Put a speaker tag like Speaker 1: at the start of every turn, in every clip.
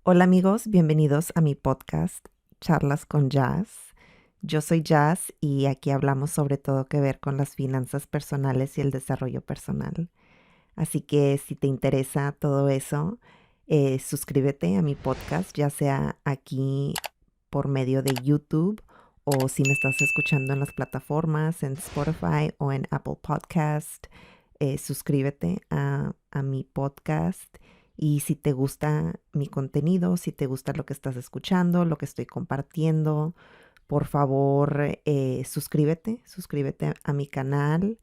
Speaker 1: Hola amigos, bienvenidos a mi podcast Charlas con Jazz. Yo soy Jazz y aquí hablamos sobre todo que ver con las finanzas personales y el desarrollo personal. Así que si te interesa todo eso, suscríbete a mi podcast, ya sea aquí por medio de YouTube o si me estás escuchando en las plataformas, en Spotify o en Apple Podcast. Suscríbete a mi podcast y si te gusta mi contenido, si te gusta lo que estás escuchando, lo que estoy compartiendo, por favor suscríbete a mi canal.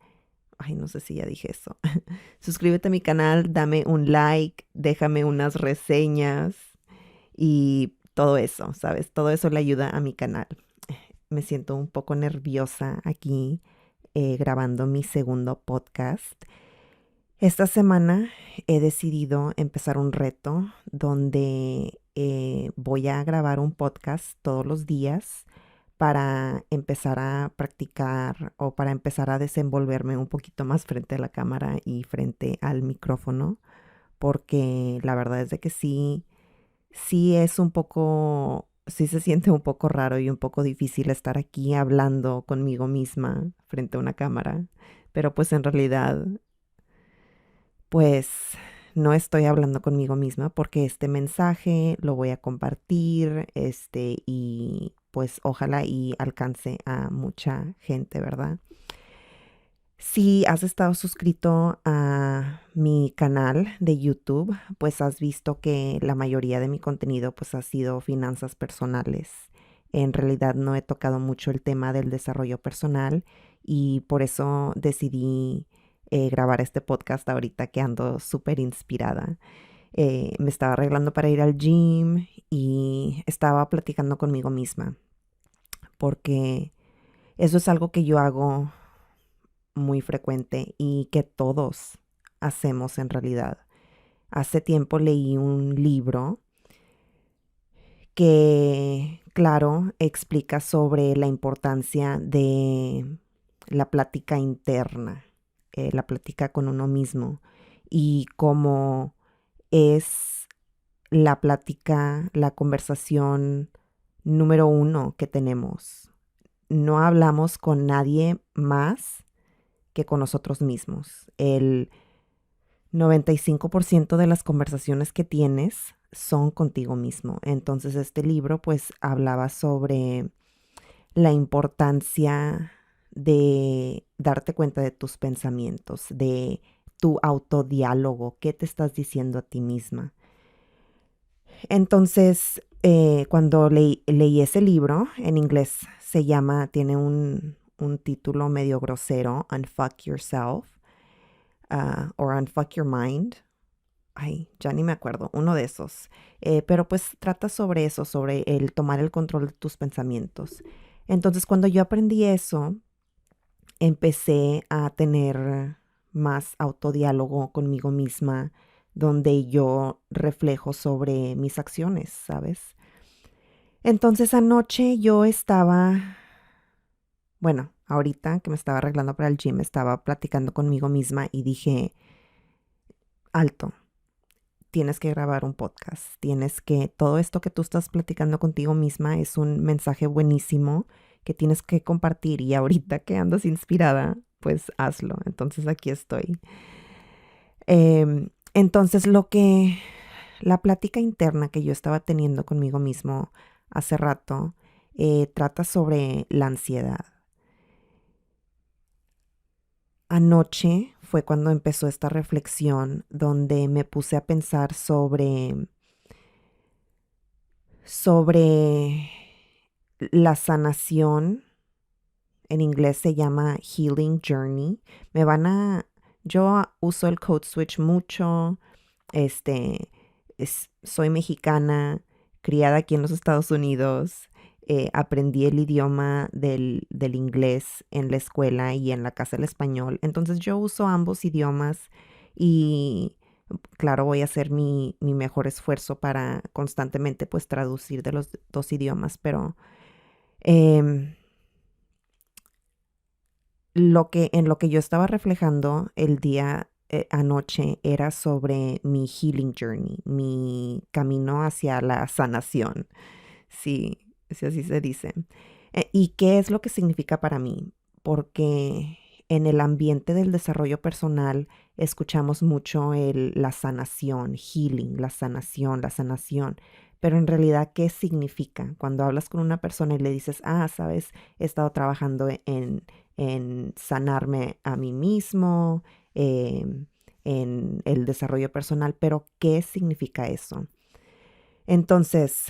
Speaker 1: Ay, no sé si ya dije eso. Suscríbete a mi canal, dame un like, déjame unas reseñas y todo eso, ¿sabes? Todo eso le ayuda a mi canal. Me siento un poco nerviosa aquí grabando mi segundo podcast. Esta semana he decidido empezar un reto donde voy a grabar un podcast todos los días para empezar a practicar o para empezar a desenvolverme un poquito más frente a la cámara y frente al micrófono, porque la verdad es de que sí es un poco, sí se siente un poco raro y un poco difícil estar aquí hablando conmigo misma frente a una cámara, pero pues en realidad pues no estoy hablando conmigo misma porque este mensaje lo voy a compartir, y pues ojalá y alcance a mucha gente, ¿verdad? Si has estado suscrito a mi canal de YouTube, pues has visto que la mayoría de mi contenido pues ha sido finanzas personales. En realidad no he tocado mucho el tema del desarrollo personal y por eso decidí grabar este podcast ahorita que ando súper inspirada. Me estaba arreglando para ir al gym y estaba platicando conmigo misma porque eso es algo que yo hago muy frecuente y que todos hacemos en realidad. Hace tiempo leí un libro que, claro, explica sobre la importancia de la plática interna, la plática con uno mismo y cómo es la plática, la conversación número uno que tenemos. No hablamos con nadie más que con nosotros mismos. El 95% de las conversaciones que tienes son contigo mismo. Entonces este libro pues hablaba sobre la importancia de darte cuenta de tus pensamientos, de tu autodiálogo, qué te estás diciendo a ti misma. Entonces, cuando leí ese libro, en inglés se llama, tiene un título medio grosero, Unfuck Yourself, or Unfuck Your Mind. Ay, ya ni me acuerdo, uno de esos. Pero pues trata sobre eso, sobre el tomar el control de tus pensamientos. Entonces, cuando yo aprendí eso, empecé a tener más autodiálogo conmigo misma, donde yo reflejo sobre mis acciones, ¿sabes? Entonces anoche yo estaba, bueno, ahorita que me estaba arreglando para el gym, estaba platicando conmigo misma y dije, alto, tienes que grabar un podcast, tienes que, todo esto que tú estás platicando contigo misma es un mensaje buenísimo que tienes que compartir y ahorita que andas inspirada, pues hazlo. Entonces aquí estoy. Entonces la plática interna que yo estaba teniendo conmigo mismo hace rato, trata sobre la ansiedad. Anoche fue cuando empezó esta reflexión donde me puse a pensar sobre la sanación. En inglés se llama Healing Journey. Me van a, yo uso el Code Switch mucho. Este, soy mexicana, criada aquí en los Estados Unidos. Aprendí el idioma del inglés en la escuela y en la casa el español. Entonces yo uso ambos idiomas y claro, voy a hacer mi mejor esfuerzo para constantemente pues traducir de los dos idiomas, pero em, en lo que yo estaba reflejando el día, anoche era sobre mi healing journey, mi camino hacia la sanación. Sí, sí, así se dice. ¿Y qué es lo que significa para mí? Porque en el ambiente del desarrollo personal escuchamos mucho la sanación, healing, la sanación. Pero en realidad, ¿qué significa? Cuando hablas con una persona y le dices, sabes, he estado trabajando en sanarme a mí mismo, en el desarrollo personal, pero ¿qué significa eso? Entonces,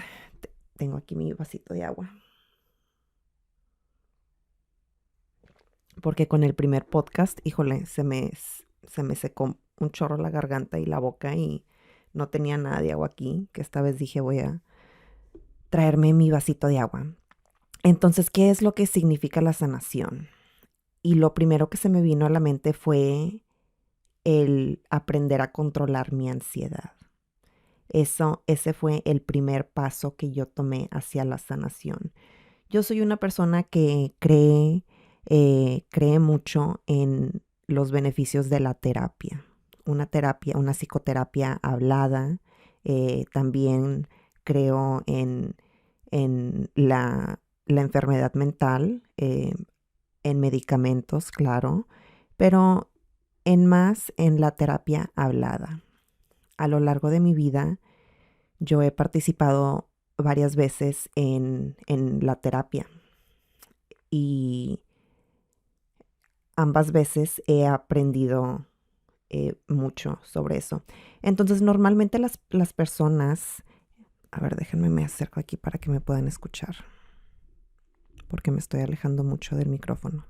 Speaker 1: tengo aquí mi vasito de agua. Porque con el primer podcast, híjole, se me secó un chorro la garganta y la boca y no tenía nada de agua aquí, que esta vez dije voy a traerme mi vasito de agua. Entonces, ¿qué es lo que significa la sanación? Y lo primero que se me vino a la mente fue el aprender a controlar mi ansiedad. Ese fue el primer paso que yo tomé hacia la sanación. Yo soy una persona que cree mucho en los beneficios de la terapia. Una psicoterapia hablada. También creo en la enfermedad mental, en medicamentos, claro, pero en la terapia hablada. A lo largo de mi vida, yo he participado varias veces en la terapia y ambas veces he aprendido mucho sobre eso. Entonces, normalmente las personas, a ver, déjenme me acerco aquí para que me puedan escuchar, porque me estoy alejando mucho del micrófono.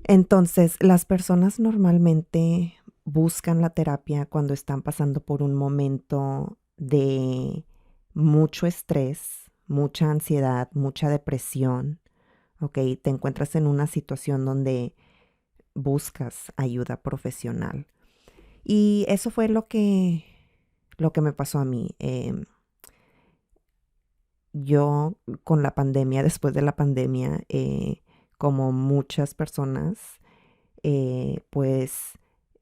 Speaker 1: Entonces, las personas normalmente buscan la terapia cuando están pasando por un momento de mucho estrés, mucha ansiedad, mucha depresión, ¿ok? Te encuentras en una situación donde buscas ayuda profesional. Y eso fue lo que me pasó a mí. Yo con la pandemia, después de la pandemia, como muchas personas, pues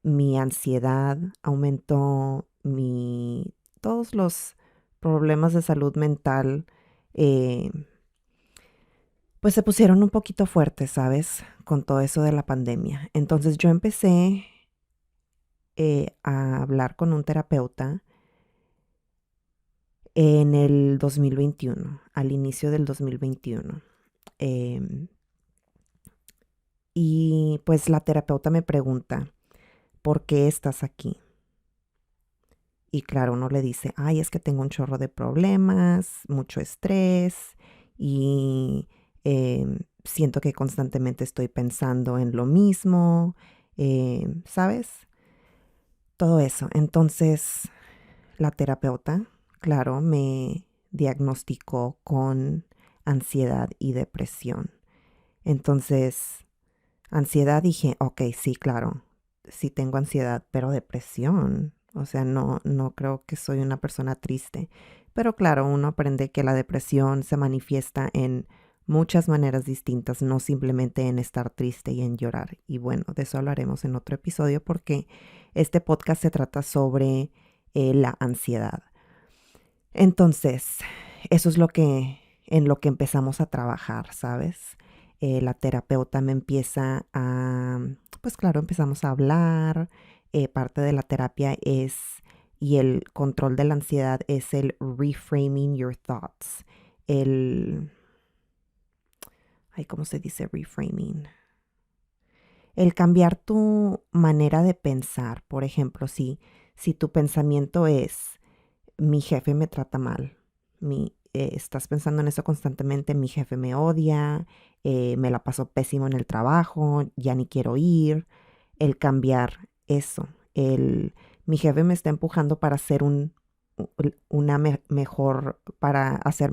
Speaker 1: mi ansiedad aumentó, todos los problemas de salud mental, eh, pues se pusieron un poquito fuertes, ¿sabes? Con todo eso de la pandemia. Entonces yo empecé a hablar con un terapeuta en el 2021, al inicio del 2021. Em, y pues la terapeuta me pregunta, ¿por qué estás aquí? Y claro, uno le dice, ay, es que tengo un chorro de problemas, mucho estrés y siento que constantemente estoy pensando en lo mismo, ¿sabes? Todo eso. Entonces, la terapeuta, claro, me diagnosticó con ansiedad y depresión. Entonces, ansiedad dije, ok, sí, claro, sí tengo ansiedad, pero depresión. O sea, no creo que soy una persona triste. Pero claro, uno aprende que la depresión se manifiesta en muchas maneras distintas, no simplemente en estar triste y en llorar. Y bueno, de eso hablaremos en otro episodio porque este podcast se trata sobre la ansiedad. Entonces, eso es en lo que empezamos a trabajar, ¿sabes? La terapeuta me empieza pues claro, empezamos a hablar. Parte de la terapia y el control de la ansiedad es el reframing your thoughts. El, ¿Cómo se dice reframing? El cambiar tu manera de pensar. Por ejemplo, si tu pensamiento es, mi jefe me trata mal, estás pensando en eso constantemente, mi jefe me odia, me la paso pésimo en el trabajo, ya ni quiero ir, el cambiar eso, mi jefe me está empujando para hacer mejor, para hacer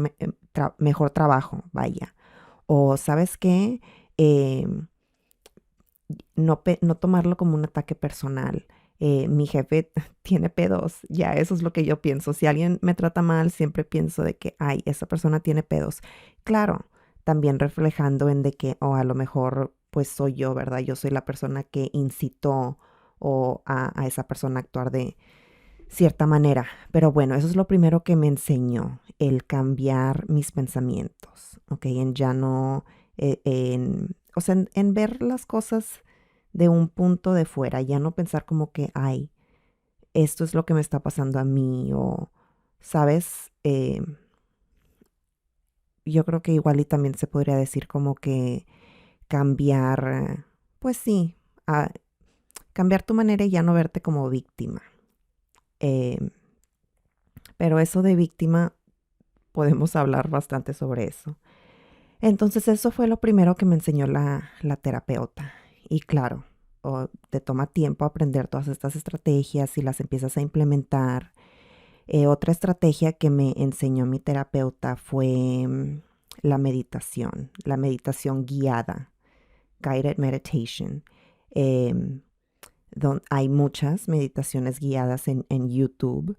Speaker 1: mejor trabajo, vaya. O, ¿sabes qué? No tomarlo como un ataque personal. Mi jefe tiene pedos, ya eso es lo que yo pienso. Si alguien me trata mal, siempre pienso de que, ay, esa persona tiene pedos. Claro, también reflejando en de que, o a lo mejor, pues soy yo, ¿verdad? Yo soy la persona que incitó o a esa persona a actuar de cierta manera. Pero bueno, eso es lo primero que me enseñó, el cambiar mis pensamientos, ¿ok? En ya no, o sea, en ver las cosas de un punto de fuera, ya no pensar como que, ay, esto es lo que me está pasando a mí o, ¿sabes? Yo creo que igual y también se podría decir como que cambiar, pues sí, a- cambiar tu manera y ya no verte como víctima. Eh, pero eso de víctima, podemos hablar bastante sobre eso. Entonces eso fue lo primero que me enseñó la terapeuta. Y claro, te toma tiempo aprender todas estas estrategias y las empiezas a implementar. Otra estrategia que me enseñó mi terapeuta fue la meditación guiada, guided meditation. Em, Hay muchas meditaciones guiadas en YouTube,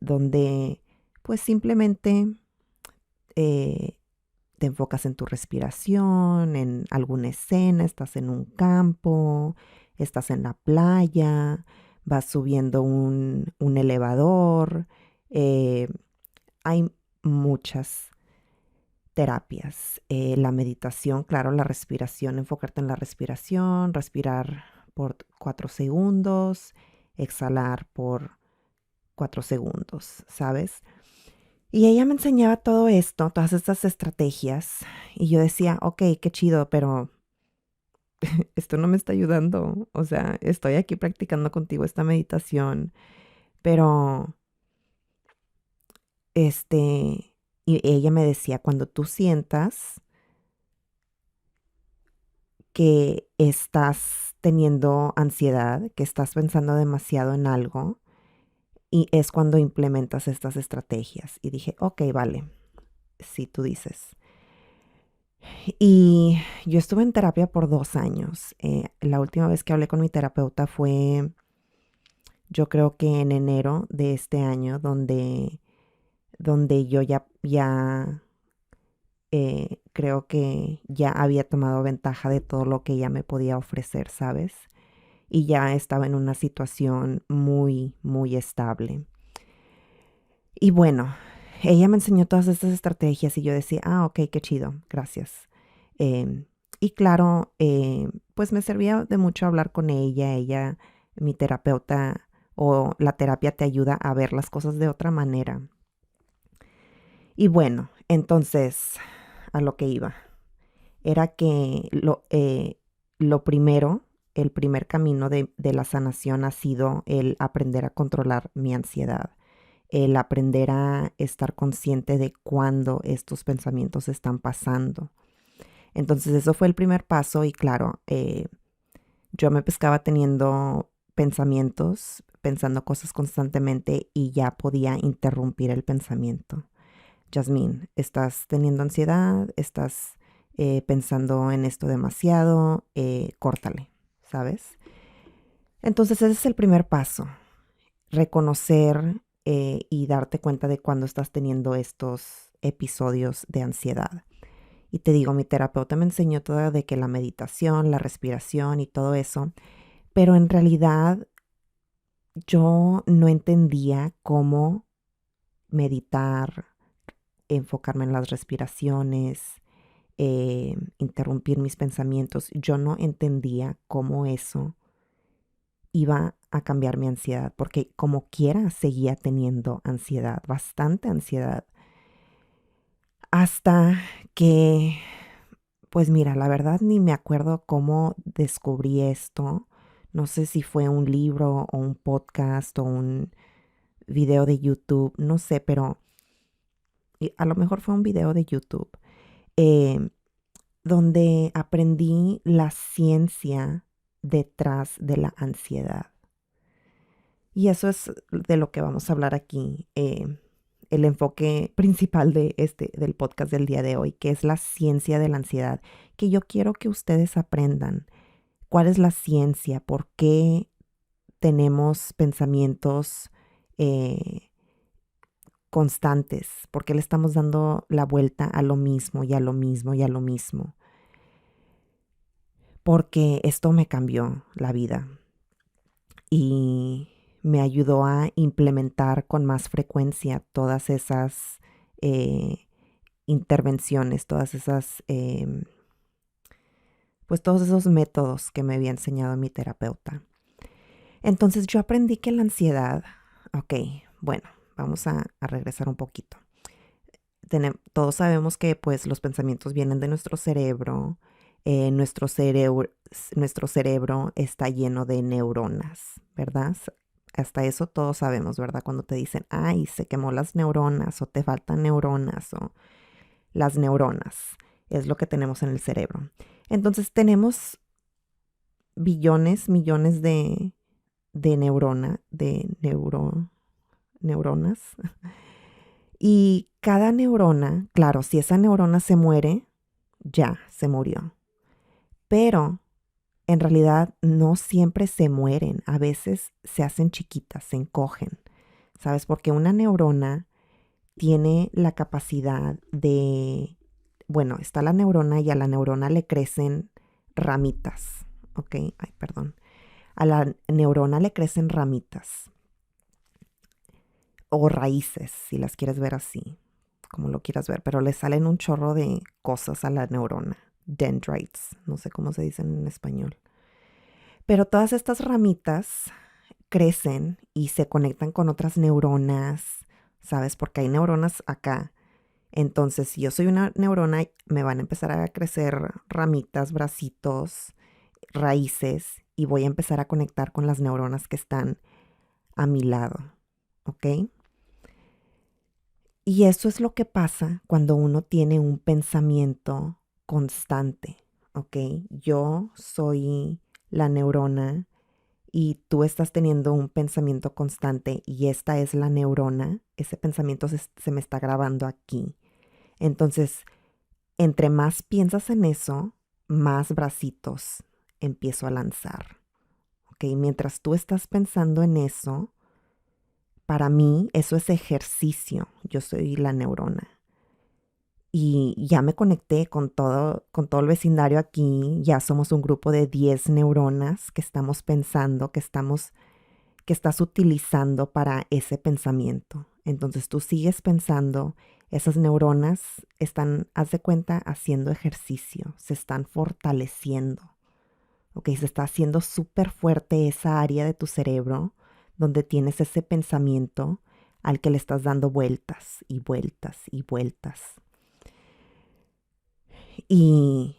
Speaker 1: donde pues simplemente eh, te enfocas en tu respiración, en alguna escena, estás en un campo, estás en la playa, vas subiendo un elevador. eh, Hay muchas terapias. La meditación, claro, la respiración, enfocarte en la respiración, respirar por 4 segundos, exhalar por 4 segundos, ¿sabes? Y ella me enseñaba todo esto, todas estas estrategias, y yo decía, ok, qué chido, pero esto no me está ayudando. O sea, estoy aquí practicando contigo esta meditación, pero y ella me decía, cuando tú sientas que estás teniendo ansiedad, que estás pensando demasiado en algo, y es cuando implementas estas estrategias. Y dije, ok, vale, si tú dices. Y yo estuve en terapia por 2 años. La última vez que hablé con mi terapeuta fue, yo creo que en enero de este año, donde yo ya creo que ya había tomado ventaja de todo lo que ella me podía ofrecer, ¿sabes? Y ya estaba en una situación muy, muy estable. Y bueno, ella me enseñó todas estas estrategias y yo decía, ah, ok, qué chido, gracias. Em, y claro, pues me servía de mucho hablar con ella. Ella, mi terapeuta, o la terapia te ayuda a ver las cosas de otra manera. Y bueno, entonces, a lo que iba, era que lo primero, el primer camino de la sanación ha sido el aprender a controlar mi ansiedad, el aprender a estar consciente de cuándo estos pensamientos están pasando. Entonces eso fue el primer paso y claro, yo me pescaba teniendo pensamientos, pensando cosas constantemente y ya podía interrumpir el pensamiento. Yasmín, estás teniendo ansiedad, estás pensando en esto demasiado, córtale, ¿sabes? Entonces ese es el primer paso, reconocer y darte cuenta de cuando estás teniendo estos episodios de ansiedad. Y te digo, mi terapeuta me enseñó todo de que la meditación, la respiración y todo eso, pero en realidad yo no entendía cómo meditar, enfocarme en las respiraciones, interrumpir mis pensamientos. Yo no entendía cómo eso iba a cambiar mi ansiedad, porque como quiera seguía teniendo ansiedad, bastante ansiedad, hasta que, pues mira, la verdad ni me acuerdo cómo descubrí esto. No sé si fue un libro o un podcast o un video de YouTube, no sé, pero a lo mejor fue un video de YouTube, eh, donde aprendí la ciencia detrás de la ansiedad. Y eso es de lo que vamos a hablar aquí, el enfoque principal del podcast del día de hoy, que es la ciencia de la ansiedad, que yo quiero que ustedes aprendan. ¿Cuál es la ciencia? ¿Por qué tenemos pensamientos constantes? ¿Por qué le estamos dando la vuelta a lo mismo y a lo mismo y a lo mismo? Porque esto me cambió la vida. y me ayudó a implementar con más frecuencia todas esas eh, intervenciones, pues todos esos métodos que me había enseñado mi terapeuta. Entonces yo aprendí que la ansiedad, ok, bueno, vamos a regresar un poquito. Todos sabemos que pues los pensamientos vienen de nuestro cerebro. Nuestro cerebro está lleno de neuronas, ¿verdad? Hasta eso todos sabemos, ¿verdad? Cuando te dicen, ay, se quemó las neuronas o te faltan neuronas o las neuronas, es lo que tenemos en el cerebro. Entonces tenemos billones, millones de neuronas. Y cada neurona, claro, si esa neurona se muere, ya se murió. Pero en realidad no siempre se mueren, a veces se hacen chiquitas, se encogen, ¿sabes? Porque una neurona tiene la capacidad de, bueno, está la neurona y a la neurona le crecen ramitas, ¿ok? Ay, perdón. A la neurona le crecen ramitas o raíces, si las quieres ver así, como lo quieras ver, pero le salen un chorro de cosas a la neurona, dendrites, no sé cómo se dicen en español. Pero todas estas ramitas crecen y se conectan con otras neuronas, ¿sabes? Porque hay neuronas acá. Entonces, si yo soy una neurona, me van a empezar a crecer ramitas, bracitos, raíces, y voy a empezar a conectar con las neuronas que están a mi lado, ¿ok? Y eso es lo que pasa cuando uno tiene un pensamiento constante, ¿ok? Yo soy la neurona y tú estás teniendo un pensamiento constante y esta es la neurona, ese pensamiento se me está grabando aquí. Entonces, entre más piensas en eso, más bracitos empiezo a lanzar, ¿ok? Mientras tú estás pensando en eso, para mí eso es ejercicio, yo soy la neurona. Y ya me conecté con todo el vecindario aquí. Ya somos un grupo de 10 neuronas que estamos pensando, que estás utilizando para ese pensamiento. Entonces tú sigues pensando, esas neuronas están, haz de cuenta, haciendo ejercicio, se están fortaleciendo. Ok, se está haciendo súper fuerte esa área de tu cerebro donde tienes ese pensamiento al que le estás dando vueltas y vueltas y vueltas. Y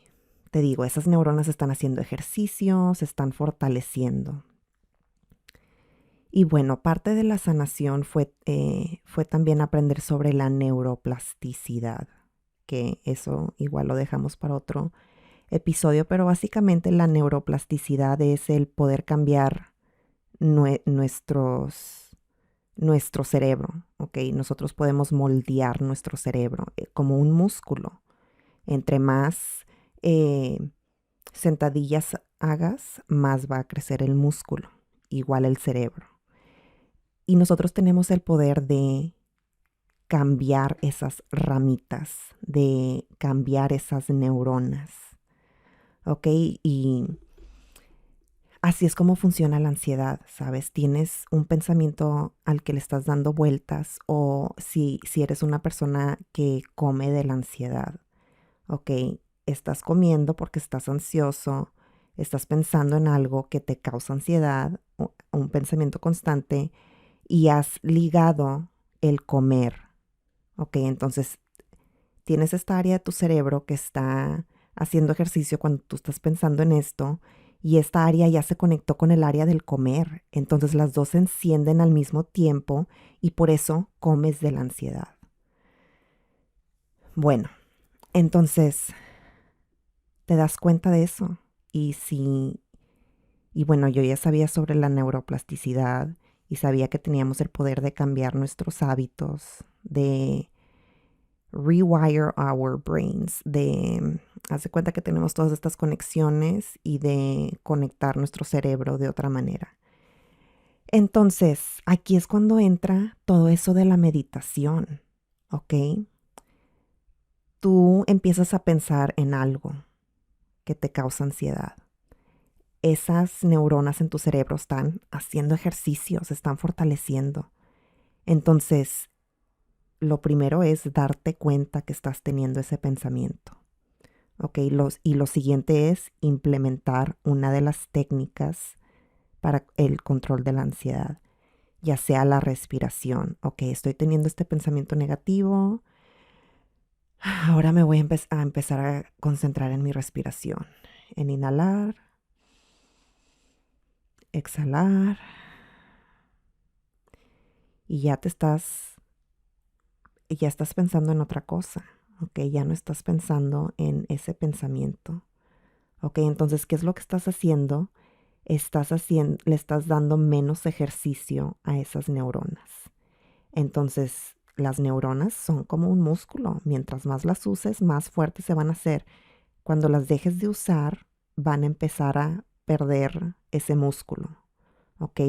Speaker 1: te digo, esas neuronas están haciendo ejercicio, se están fortaleciendo. Y bueno, parte de la sanación fue también aprender sobre la neuroplasticidad, que eso igual lo dejamos para otro episodio, pero básicamente la neuroplasticidad es el poder cambiar nuestro cerebro, ¿ok? Nosotros podemos moldear nuestro cerebro como un músculo. Entre más eh, sentadillas hagas, más va a crecer el músculo, igual el cerebro. Y nosotros tenemos el poder de cambiar esas ramitas, de cambiar esas neuronas, ¿ok? Y así es como funciona la ansiedad, ¿sabes? Tienes un pensamiento al que le estás dando vueltas o si eres una persona que come de la ansiedad, ¿ok? Estás comiendo porque estás ansioso, estás pensando en algo que te causa ansiedad, un pensamiento constante y has ligado el comer, ¿ok? Entonces tienes esta área de tu cerebro que está haciendo ejercicio cuando tú estás pensando en esto y esta área ya se conectó con el área del comer. Entonces las dos se encienden al mismo tiempo y por eso comes de la ansiedad. Bueno, entonces te das cuenta de eso. Y y bueno, yo ya sabía sobre la neuroplasticidad y sabía que teníamos el poder de cambiar nuestros hábitos, de rewire our brains, haz de cuenta que tenemos todas estas conexiones y de conectar nuestro cerebro de otra manera. Entonces, aquí es cuando entra todo eso de la meditación, ¿ok? Tú empiezas a pensar en algo que te causa ansiedad. esas neuronas en tu cerebro están haciendo ejercicio, se están fortaleciendo. Entonces, lo primero es darte cuenta que estás teniendo ese pensamiento. ¿Ok? Y lo siguiente es implementar una de las técnicas para el control de la ansiedad, ya sea la respiración. Ok, estoy teniendo este pensamiento negativo. Ahora me voy a empezar a concentrar en mi respiración. En inhalar, exhalar. Y ya estás pensando en otra cosa. Ok, ya no estás pensando en ese pensamiento. Ok, entonces, ¿qué es lo que estás haciendo? Le estás dando menos ejercicio a esas neuronas. Entonces, las neuronas son como un músculo. Mientras más las uses, más fuertes se van a hacer. Cuando las dejes de usar, van a empezar a perder ese músculo. ¿Ok?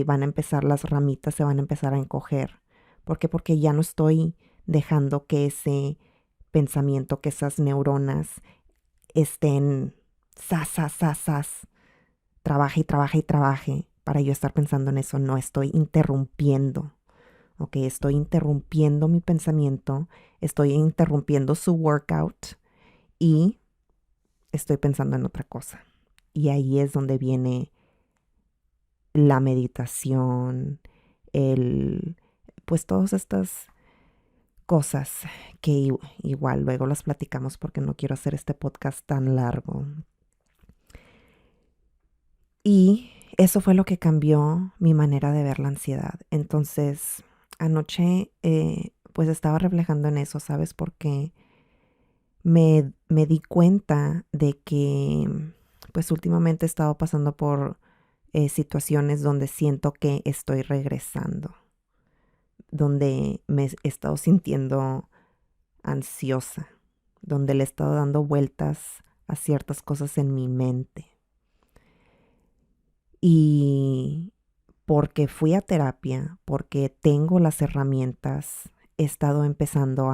Speaker 1: Las ramitas se van a empezar a encoger. ¿Por qué? Porque ya no estoy dejando que ese pensamiento, que esas neuronas estén sas, trabaje y trabaje y trabaje para yo estar pensando en eso. No estoy interrumpiendo. ¿Ok? Estoy interrumpiendo mi pensamiento, estoy interrumpiendo su workout y estoy pensando en otra cosa. Y ahí es donde viene la meditación, el, pues todas estas cosas que igual luego las platicamos porque no quiero hacer este podcast tan largo. Y eso fue lo que cambió mi manera de ver la ansiedad. Entonces, anoche pues estaba reflejando en eso, ¿sabes? Porque me di cuenta de que pues últimamente he estado pasando por situaciones donde siento que estoy regresando, donde me he estado sintiendo ansiosa, donde le he estado dando vueltas a ciertas cosas en mi mente. Y porque fui a terapia, porque tengo las herramientas, he estado empezando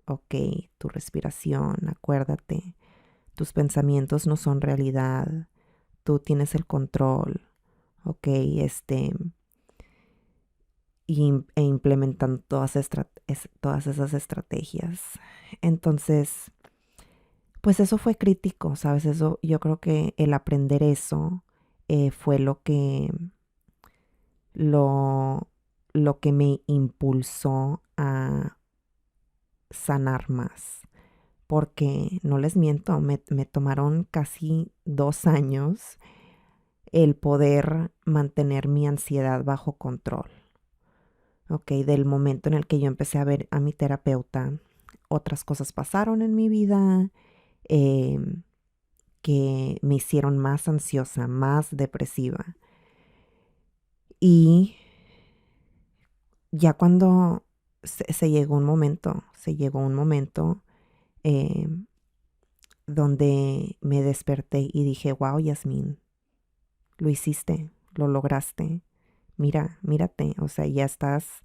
Speaker 1: ok, tu respiración, acuérdate, tus pensamientos no son realidad, tú tienes el control, ok, e implementando todas esas estrategias. Entonces, pues eso fue crítico, ¿sabes? Eso, yo creo que el aprender eso fue lo, lo que me impulsó a sanar más. Porque no les miento, me tomaron casi 2 años el poder mantener mi ansiedad bajo control. Ok, del momento en el que yo empecé a ver a mi terapeuta, otras cosas pasaron en mi vida em, que me hicieron más ansiosa, más depresiva. Y ya cuando se llegó un momento em, donde me desperté y dije, wow, Yasmín, lo hiciste, lo lograste. Mira, mírate, o sea, ya estás,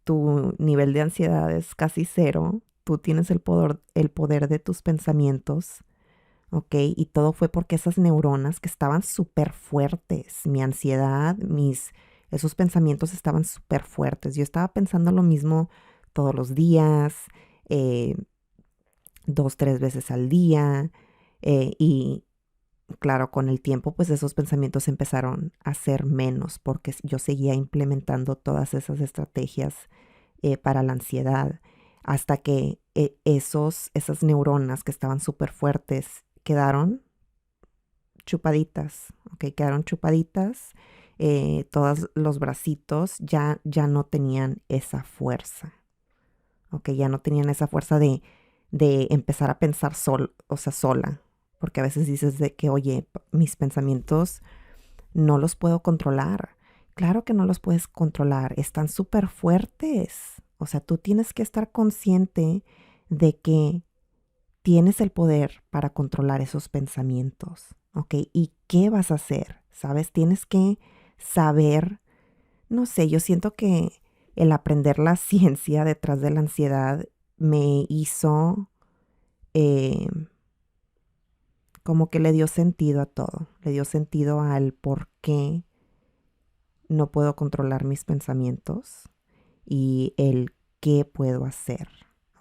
Speaker 1: tu nivel de ansiedad es casi cero, tú tienes el poder de tus pensamientos, ¿ok? Y todo fue porque esas neuronas que estaban súper fuertes, mi ansiedad, esos pensamientos estaban súper fuertes. Yo estaba pensando lo mismo todos los días, eh, 2, 3 veces al día, y claro, con el tiempo, pues esos pensamientos empezaron a ser menos porque yo seguía implementando todas esas estrategias para la ansiedad hasta que esas neuronas que estaban súper fuertes quedaron chupaditas, ¿ok? Quedaron chupaditas, todos los bracitos ya no tenían esa fuerza, ¿ok? Ya no tenían esa fuerza de empezar a pensar o sea, sola, porque a veces dices de que, oye, mis pensamientos no los puedo controlar. Claro que no los puedes controlar, están súper fuertes. O sea, tú tienes que estar consciente de que tienes el poder para controlar esos pensamientos, ¿ok? ¿Y qué vas a hacer? ¿Sabes? Tienes que saber, no sé, yo siento que el aprender la ciencia detrás de la ansiedad me hizo eh, como que le dio sentido a todo, le dio sentido al por qué no puedo controlar mis pensamientos y el qué puedo hacer,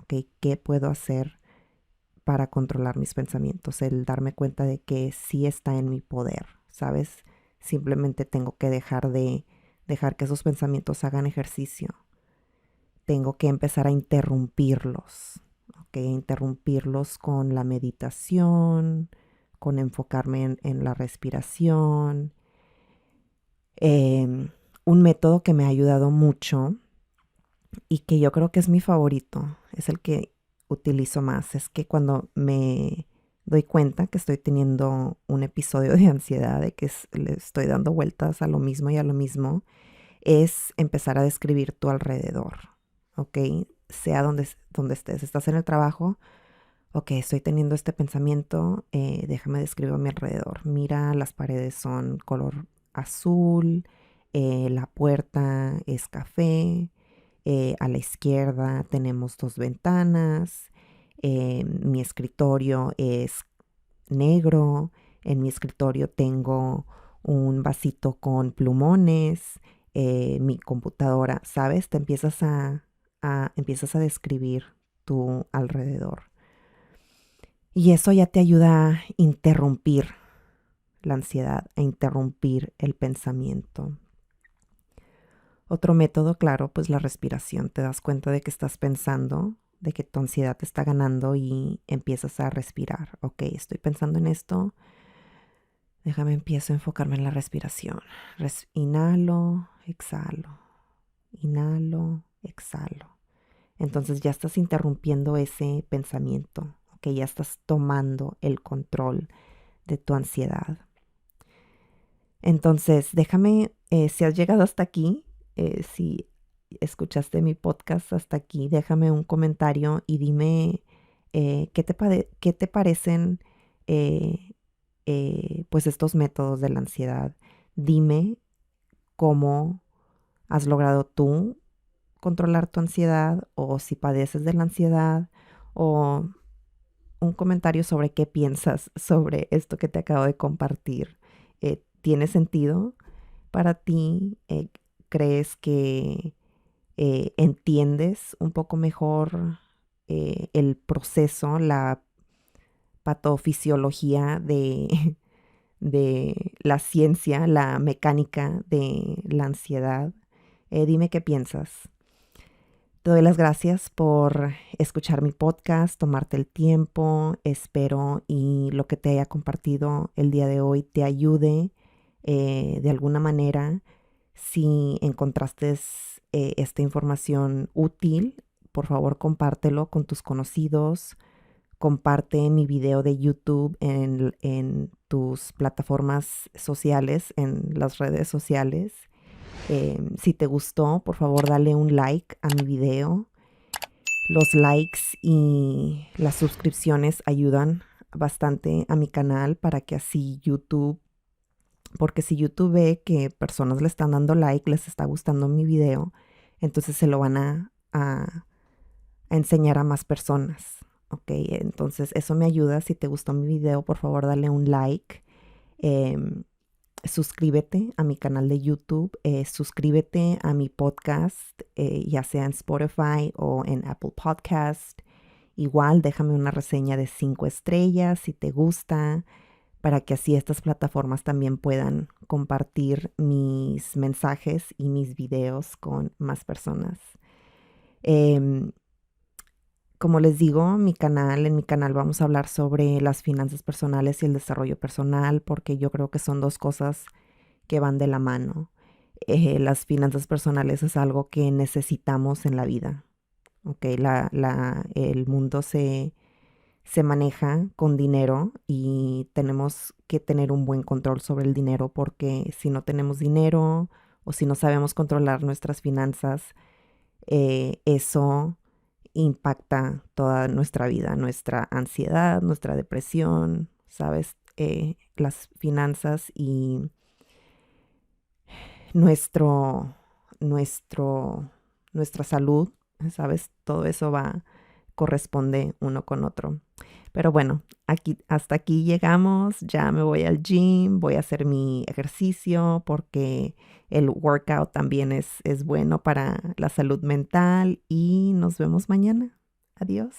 Speaker 1: ¿ok? ¿Qué puedo hacer para controlar mis pensamientos? El darme cuenta de que sí está en mi poder, ¿sabes? Simplemente tengo que dejar que esos pensamientos hagan ejercicio. Tengo que empezar a interrumpirlos, ¿ok? Interrumpirlos con la meditación, con enfocarme en la respiración. Em, un método que me ha ayudado mucho y que yo creo que es mi favorito, es el que utilizo más, es que cuando me doy cuenta que estoy teniendo un episodio de ansiedad, de que le estoy dando vueltas a lo mismo y a lo mismo, es empezar a describir tu alrededor, ¿ok? Sea donde estés, estás en el trabajo, ok, estoy teniendo este pensamiento, déjame describir a mi alrededor. Mira, las paredes son color azul, la puerta es café, a la izquierda tenemos dos ventanas, mi escritorio es negro, en mi escritorio tengo un vasito con plumones, mi computadora, ¿sabes? Te empiezas a describir tu alrededor. Y eso ya te ayuda a interrumpir la ansiedad, a interrumpir el pensamiento. Otro método, claro, pues la respiración. Te das cuenta de que estás pensando, de que tu ansiedad te está ganando y empiezas a respirar. Ok, estoy pensando en esto. Empiezo a enfocarme en la respiración. Inhalo, exhalo. Inhalo, exhalo. Entonces ya estás interrumpiendo ese pensamiento. Ok, ya estás tomando el control de tu ansiedad. Entonces, si has llegado hasta aquí, si escuchaste mi podcast hasta aquí, déjame un comentario y dime qué te parecen eh, pues estos métodos de la ansiedad. Dime cómo has logrado tú controlar tu ansiedad o si padeces de la ansiedad o un comentario sobre qué piensas sobre esto que te acabo de compartir. ¿Tiene sentido para ti? ¿Crees que entiendes un poco mejor el proceso, la patofisiología de la ciencia, la mecánica de la ansiedad? Dime qué piensas. Te doy las gracias por escuchar mi podcast, tomarte el tiempo. Espero y lo que te haya compartido el día de hoy te ayude de alguna manera. Si encontraste esta información útil, por favor compártelo con tus conocidos. Comparte mi video de YouTube en tus plataformas sociales, en las redes sociales. Si te gustó, por favor dale un like a mi video. Los likes y las suscripciones ayudan bastante a mi canal para que así YouTube, porque si YouTube ve que personas le están dando like, les está gustando mi video, entonces se lo van a enseñar a más personas. Ok, entonces eso me ayuda. Si te gustó mi video, por favor dale un like. Em, Suscríbete a mi canal de YouTube, suscríbete a mi podcast, ya sea en Spotify o en Apple Podcast. Igual déjame una reseña de 5 estrellas si te gusta, para que así estas plataformas también puedan compartir mis mensajes y mis videos con más personas. Em, Como les digo, en mi canal vamos a hablar sobre las finanzas personales y el desarrollo personal, porque yo creo que son dos cosas que van de la mano. Las finanzas personales es algo que necesitamos en la vida. Okay, el mundo se maneja con dinero y tenemos que tener un buen control sobre el dinero, porque si no tenemos dinero o si no sabemos controlar nuestras finanzas, eso impacta toda nuestra vida, nuestra ansiedad, nuestra depresión, ¿sabes? Las finanzas y nuestro, nuestra salud, ¿sabes? Todo eso va corresponde uno con otro. Pero bueno, hasta aquí llegamos. Ya me voy al gym, voy a hacer mi ejercicio porque el workout también es bueno para la salud mental y nos vemos mañana. Adiós.